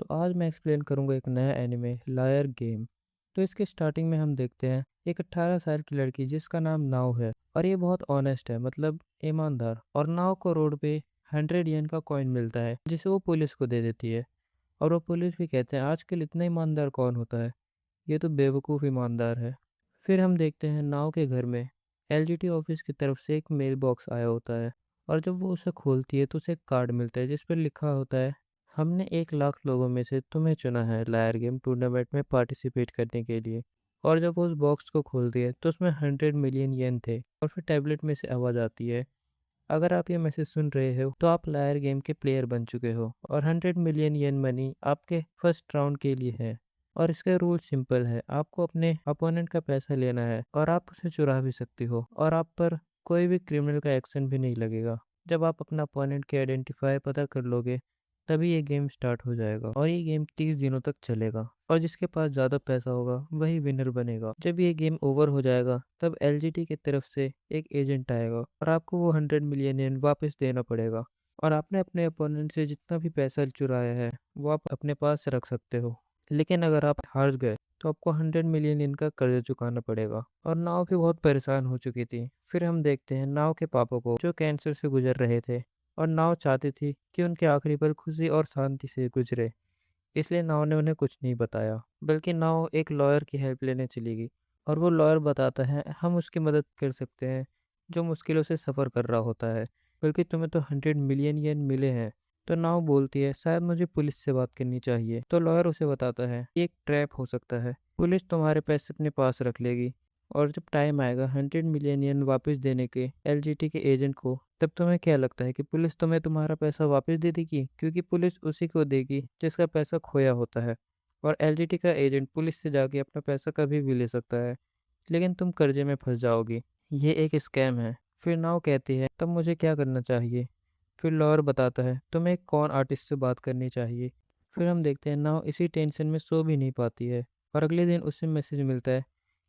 तो आज मैं एक्सप्लेन करूंगा एक नया एनिमे लायर गेम। तो इसके स्टार्टिंग में हम देखते हैं एक 18 साल की लड़की जिसका नाम नाव है और ये बहुत ऑनेस्ट है, मतलब ईमानदार। और नाव को रोड पे 100 येन का कॉइन मिलता है जिसे वो पुलिस को दे देती है। और वो पुलिस भी कहते हैं आजकल इतना ईमानदार कौन होता है, ये तो बेवकूफ़ ईमानदार है। फिर हम देखते हैं नाव के घर में एलजीटी ऑफिस की तरफ से एक मेल बॉक्स आया होता है। और जब वो उसे खोलती है तो उसे एक कार्ड मिलता है जिस पर लिखा होता है, हमने 1 लाख लोगों में से तुम्हें चुना है लायर गेम टूर्नामेंट में पार्टिसिपेट करने के लिए। और जब वो उस बॉक्स को खोलती है तो उसमें 100 मिलियन येन थे। और फिर टैबलेट में से आवाज़ आती है, अगर आप ये मैसेज सुन रहे हो तो आप लायर गेम के प्लेयर बन चुके हो और 100 मिलियन येन मनी आपके फर्स्ट राउंड के लिए है। और इसका रूल सिंपल है, आपको अपने अपोनेंट का पैसा लेना है और आप उसे चुरा भी सकती हो और आप पर कोई भी क्रिमिनल का एक्शन भी नहीं लगेगा। जब आप अपना अपोनेंट के आइडेंटिफाई पता कर लोगे तभी ये गेम स्टार्ट हो जाएगा और ये गेम 30 दिनों तक चलेगा और जिसके पास ज़्यादा पैसा होगा वही विनर बनेगा। जब ये गेम ओवर हो जाएगा तब एलजीटी की तरफ से एक एजेंट आएगा और आपको वो 100 मिलियन येन वापस देना पड़ेगा। और आपने अपने अपोनेंट से जितना भी पैसा चुराया है वो आप अपने पास रख सकते हो, लेकिन अगर आप हार गए तो आपको 100 मिलियन का कर्ज चुकाना पड़ेगा। और नाव भी बहुत परेशान हो चुकी थी। फिर हम देखते हैं नाव के पापा को जो कैंसर से गुजर रहे थे और नाव चाहती थी कि उनके आखिरी पल खुशी और शांति से गुजरे, इसलिए नाव ने उन्हें कुछ नहीं बताया, बल्कि नाव एक लॉयर की हेल्प लेने चली गई। और वो लॉयर बताता है हम उसकी मदद कर सकते हैं जो मुश्किलों से सफ़र कर रहा होता है, बल्कि तुम्हें तो 100 मिलियन येन मिले हैं। तो नाव बोलती है शायद मुझे पुलिस से बात करनी चाहिए। तो लॉयर उसे बताता है ये एक ट्रैप हो सकता है, पुलिस तुम्हारे पैसे अपने पास रख लेगी और जब टाइम आएगा 100 मिलियन येन वापस देने के एलजीटी के एजेंट को, तब तुम्हें क्या लगता है कि पुलिस तुम्हें तुम्हारा पैसा वापस दे देगी? क्योंकि पुलिस उसी को देगी जिसका पैसा खोया होता है। और एलजीटी का एजेंट पुलिस से जाके अपना पैसा कभी भी ले सकता है, लेकिन तुम कर्जे में फंस जाओगी। ये एक स्कैम है। फिर नाव कहती है तब मुझे क्या करना चाहिए? फिर लॉयर बताता है तुम्हें एक कौन आर्टिस्ट से बात करनी चाहिए। फिर हम देखते हैं नाव इसी टेंशन में सो भी नहीं पाती है और अगले दिन उसे मैसेज मिलता है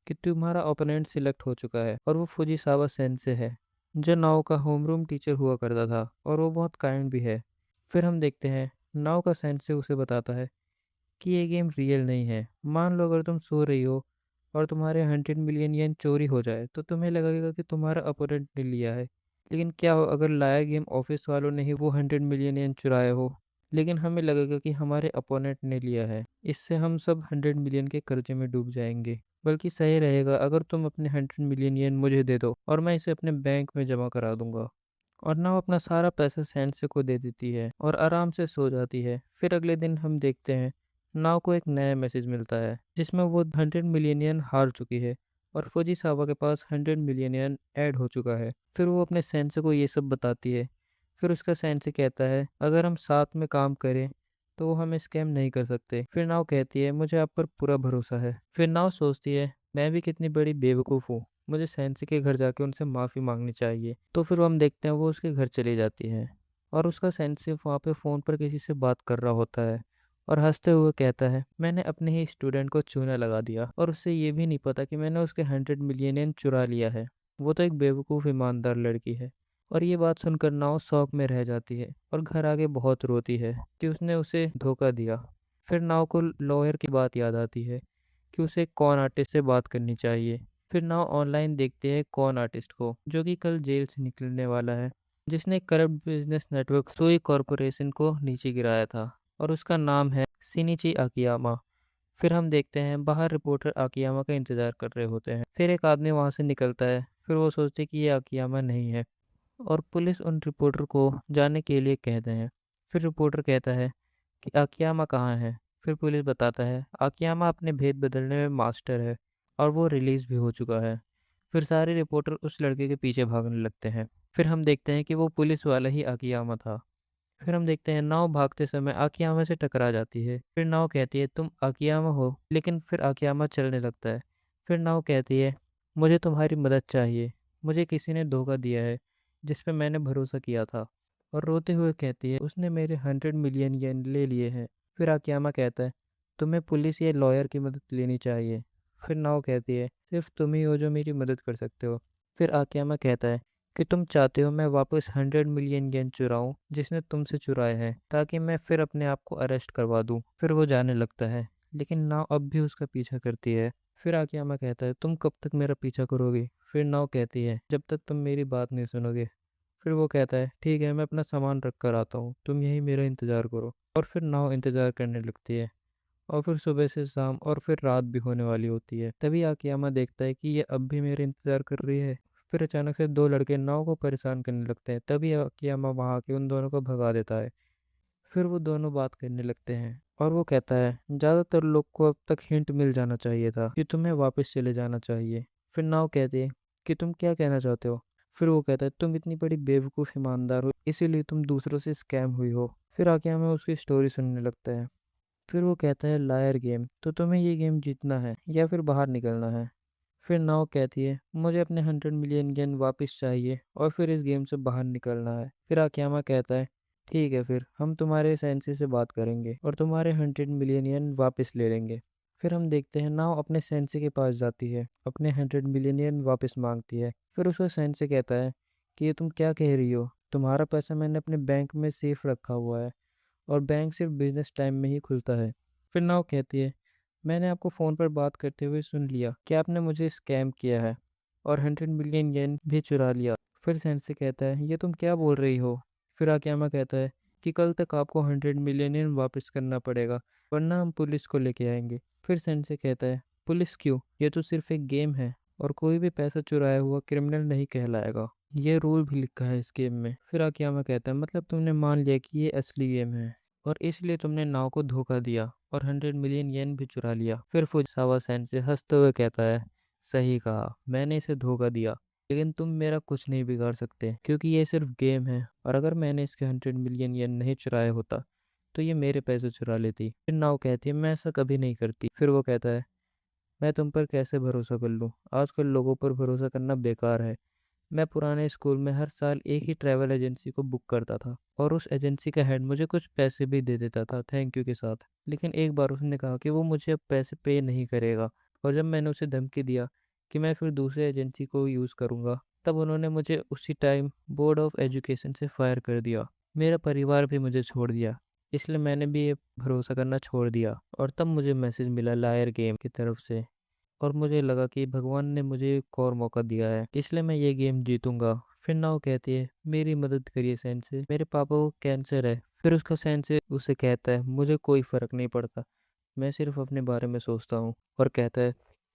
कि तुम्हारा ओपोनेंट सिलेक्ट हो चुका है और वो फुजीसावा सेन से है जो नाओ का होमरूम टीचर हुआ करता था और वो बहुत काइंड भी है। फिर हम देखते हैं नाओ का सेंसे उसे बताता है कि ये गेम रियल नहीं है। मान लो अगर तुम सो रही हो और तुम्हारे 100 मिलियन येन चोरी हो जाए तो तुम्हें लगेगा कि तुम्हारा अपोनेंट ने लिया है, लेकिन क्या हो अगर लाया गेम ऑफिस वालों ने ही वो 100 मिलियन येन चुराया हो, लेकिन हमें लगेगा कि हमारे अपोनेंट ने लिया है। इससे हम सब 100 मिलियन के कर्जे में डूब जाएंगे। बल्कि सही रहेगा अगर तुम अपने 100 मिलियन येन मुझे दे दो और मैं इसे अपने बैंक में जमा करा दूंगा। और ना वो अपना सारा पैसा सैनसे को दे देती है और आराम से सो जाती है। फिर अगले दिन हम देखते हैं नाव को एक नया मैसेज मिलता है जिसमें वो 100 मिलियन येन हार चुकी है और फुजीसावा के पास 100 मिलियन येन ऐड हो चुका है। फिर वो अपने सैनसे को ये सब बताती है। फिर उसका सैनसे कहता है अगर हम साथ में काम करें तो वो हमें स्कैम नहीं कर सकते। फिर नाव कहती है मुझे आप पर पूरा भरोसा है। फिर नाव सोचती है मैं भी कितनी बड़ी बेवकूफ़ हूँ, मुझे सैनसे के घर जाके उनसे माफ़ी मांगनी चाहिए। तो फिर वो हम देखते हैं वो उसके घर चली जाती है और उसका सैनसे वहाँ पे फ़ोन पर किसी से बात कर रहा होता है और हंसते हुए कहता है मैंने अपने ही स्टूडेंट को चूना लगा दिया और उससे ये भी नहीं पता कि मैंने उसके 100 मिलियन चुरा लिया है। वो तो एक बेवकूफ़ ईमानदार लड़की है। और ये बात सुनकर नाव शौक में रह जाती है और घर आके बहुत रोती है कि उसने उसे धोखा दिया। फिर नाव को लॉयर की बात याद आती है कि उसे एक कॉन आर्टिस्ट से बात करनी चाहिए। फिर नाव ऑनलाइन देखते हैं कॉन आर्टिस्ट को जो कि कल जेल से निकलने वाला है, जिसने करप्ट बिजनेस नेटवर्क सोई कॉरपोरेशन को नीचे गिराया था और उसका नाम है सिनिची आकियामा। फिर हम देखते हैं बाहर रिपोर्टर आकियामा का इंतजार कर रहे होते हैं। फिर एक आदमी वहां से निकलता है। फिर वो सोचते कि ये आकियामा नहीं है और पुलिस उन रिपोर्टर को जाने के लिए कहते हैं। फिर रिपोर्टर कहता है कि आकियामा कहाँ है। फिर पुलिस बताता है आकियामा अपने भेद बदलने में मास्टर है और वो रिलीज़ भी हो चुका है। फिर सारे रिपोर्टर उस लड़के के पीछे भागने लगते हैं। फिर हम देखते हैं कि वो पुलिस वाला ही आकियामा था। फिर हम देखते हैं नाव भागते समय आकियामा से टकरा जाती है। फिर नाव कहती है तुम आकियामा हो, लेकिन फिर आकियामा चलने लगता है। फिर नाव कहती है मुझे तुम्हारी मदद चाहिए, मुझे किसी ने धोखा दिया है जिस पे मैंने भरोसा किया था। और रोते हुए कहती है उसने मेरे 100 मिलियन येन ले लिए हैं। फिर आकियामा कहता है तुम्हें पुलिस या लॉयर की मदद लेनी चाहिए। फिर नाव कहती है सिर्फ तुम ही हो जो मेरी मदद कर सकते हो। फिर आकियामा कहता है कि तुम चाहते हो मैं वापस 100 मिलियन येन चुराऊं जिसने तुमसे चुराए हैं, ताकि मैं फिर अपने आप को अरेस्ट करवा दूं। फिर वो जाने लगता है, लेकिन नाव अब भी उसका पीछा करती है। फिर आकियामा कहता है, तुम कब तक मेरा पीछा करोगे? फिर नाव कहती है, जब तक तुम मेरी बात नहीं सुनोगे। फिर वो कहता है, ठीक है, मैं अपना सामान रख कर आता हूँ, तुम यहीं मेरा इंतज़ार करो। और फिर नाव इंतज़ार करने लगती है। और फिर सुबह से शाम और फिर रात भी होने वाली होती है। तभी आकियामा देखता है कि ये अब भी मेरा इंतज़ार कर रही है। फिर अचानक से दो लड़के नाव को परेशान करने लगते हैं। तभी आकियामा वहाँ आके उन दोनों को भगा देता है। फिर वो दोनों बात करने लगते हैं और वो कहता है, ज़्यादातर लोग को अब तक हिंट मिल जाना चाहिए था कि तुम्हें वापस चले जाना चाहिए। फिर नाव कहते है कि तुम क्या कहना चाहते हो? फिर वो कहता है, तुम इतनी बड़ी बेवकूफ़ ईमानदार हो, इसीलिए तुम दूसरों से स्कैम हुई हो। फिर आकियामा उसकी स्टोरी सुनने लगता है। फिर वो कहता है, लायर गेम, तो तुम्हें ये गेम जीतना है या फिर बाहर निकलना है? फिर नाव कहती है, मुझे अपने 100 मिलियन येन वापस चाहिए और फिर इस गेम से बाहर निकलना है। फिर आकियामा कहता है, ठीक है, फिर हम तुम्हारे सेंसी से बात करेंगे और तुम्हारे 100 मिलियन येन वापस ले लेंगे। फिर हम देखते हैं नाव अपने सेंसी के पास जाती है, अपने 100 मिलियन येन वापस मांगती है। फिर उसका सेंसी कहता है कि ये तुम क्या कह रही हो? तुम्हारा पैसा मैंने अपने बैंक में सेफ रखा हुआ है और बैंक सिर्फ बिजनेस टाइम में ही खुलता है। फिर नाव कहती है, मैंने आपको फ़ोन पर बात करते हुए सुन लिया कि आपने मुझे स्कैम किया है और 100 मिलियन येन भी चुरा लिया। फिर सेंसे कहता है, ये तुम क्या बोल रही हो? फिर आकियामा कहता है कि कल तक आपको 100 मिलियन येन वापस करना पड़ेगा, वरना हम पुलिस को लेके आएंगे। फिर सेंसे कहता है, पुलिस क्यों? ये तो सिर्फ एक गेम है और कोई भी पैसा चुराया हुआ क्रिमिनल नहीं कहलाएगा। ये रूल भी लिखा है इस गेम में। फिर आकियामा कहता है, मतलब तुमने मान लिया कि ये असली गेम है और इसलिए तुमने नाव को धोखा दिया और 100 मिलियन येन भी चुरा लिया। फिर फुजिसावा सैन से हंसते हुए कहता है, सही कहा, मैंने इसे धोखा दिया, लेकिन तुम मेरा कुछ नहीं बिगाड़ सकते क्योंकि ये सिर्फ गेम है, और अगर मैंने इसके 100 मिलियन येन नहीं चुराए होता तो ये मेरे पैसे चुरा लेती। फिर नाव कहती है, मैं ऐसा कभी नहीं करती। फिर वो कहता है, मैं तुम पर कैसे भरोसा कर लूँ? आजकल लोगों पर भरोसा करना बेकार है। मैं पुराने स्कूल में हर साल एक ही ट्रैवल एजेंसी को बुक करता था और उस एजेंसी का हेड मुझे कुछ पैसे भी दे देता था थैंक यू के साथ। लेकिन एक बार उसने कहा कि वो मुझे अब पैसे पे नहीं करेगा, और जब मैंने उसे धमकी दिया कि मैं फिर दूसरे एजेंसी को यूज़ करूँगा, तब उन्होंने मुझे उसी टाइम बोर्ड ऑफ एजुकेशन से फायर कर दिया। मेरा परिवार भी मुझे छोड़ दिया, इसलिए मैंने भी ये भरोसा करना छोड़ दिया। और तब मुझे मैसेज मिला लायर गेम की तरफ से, और मुझे लगा कि भगवान ने मुझे एक और मौका दिया है, इसलिए मैं ये गेम जीतूंगा। फिर नाव कहती है, मेरी मदद करिए सेंसे, मेरे पापा को कैंसर है। फिर उसका सेंसे उसे कहता है, मुझे कोई फर्क नहीं पड़ता, मैं सिर्फ अपने बारे में सोचता हूँ। और कहता है,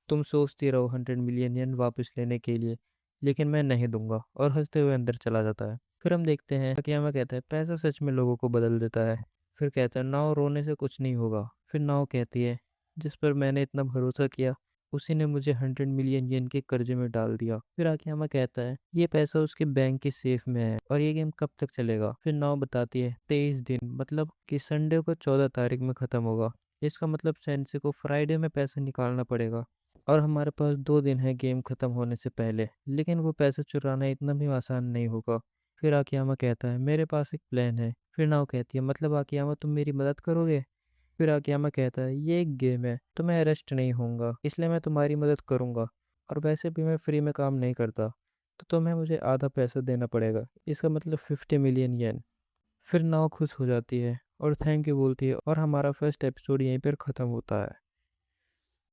तुम सोचती रहो 100 मिलियन येन वापस लेने के लिए, लेकिन मैं नहीं दूंगा। और हंसते हुए अंदर चला जाता है। फिर हम देखते हैं अकियामा कहता है, पैसा सच में लोगों को बदल देता है। फिर कहता है, नाव रोने से कुछ नहीं होगा। फिर नाव कहती है, जिस पर मैंने इतना भरोसा किया उसी ने मुझे 100 मिलियन येन के कर्जे में डाल दिया। फिर आकियामा कहता है, ये पैसा उसके बैंक की सेफ में है और ये गेम कब तक चलेगा? फिर नाव बताती है, 23 दिन, मतलब कि संडे को 14 तारीख में ख़त्म होगा। इसका मतलब सेंसे को फ्राइडे में पैसा निकालना पड़ेगा और हमारे पास 2 दिन है गेम ख़त्म होने से पहले। लेकिन वो पैसा चुराना इतना भी आसान नहीं होगा। फिर आकियामा कहता है, मेरे पास एक प्लान है। फिर नाव कहती है, मतलब आकियामा तुम मेरी मदद करोगे? फिर आकियामा कहता है, ये एक गेम है तो मैं अरेस्ट नहीं होऊंगा, इसलिए मैं तुम्हारी मदद करूंगा, और वैसे भी मैं फ्री में काम नहीं करता, तो तुम्हें मुझे आधा पैसा देना पड़ेगा, इसका मतलब 50 मिलियन येन। फिर नाव खुश हो जाती है और थैंक यू बोलती है और हमारा फर्स्ट एपिसोड यहीं पर ख़त्म होता है।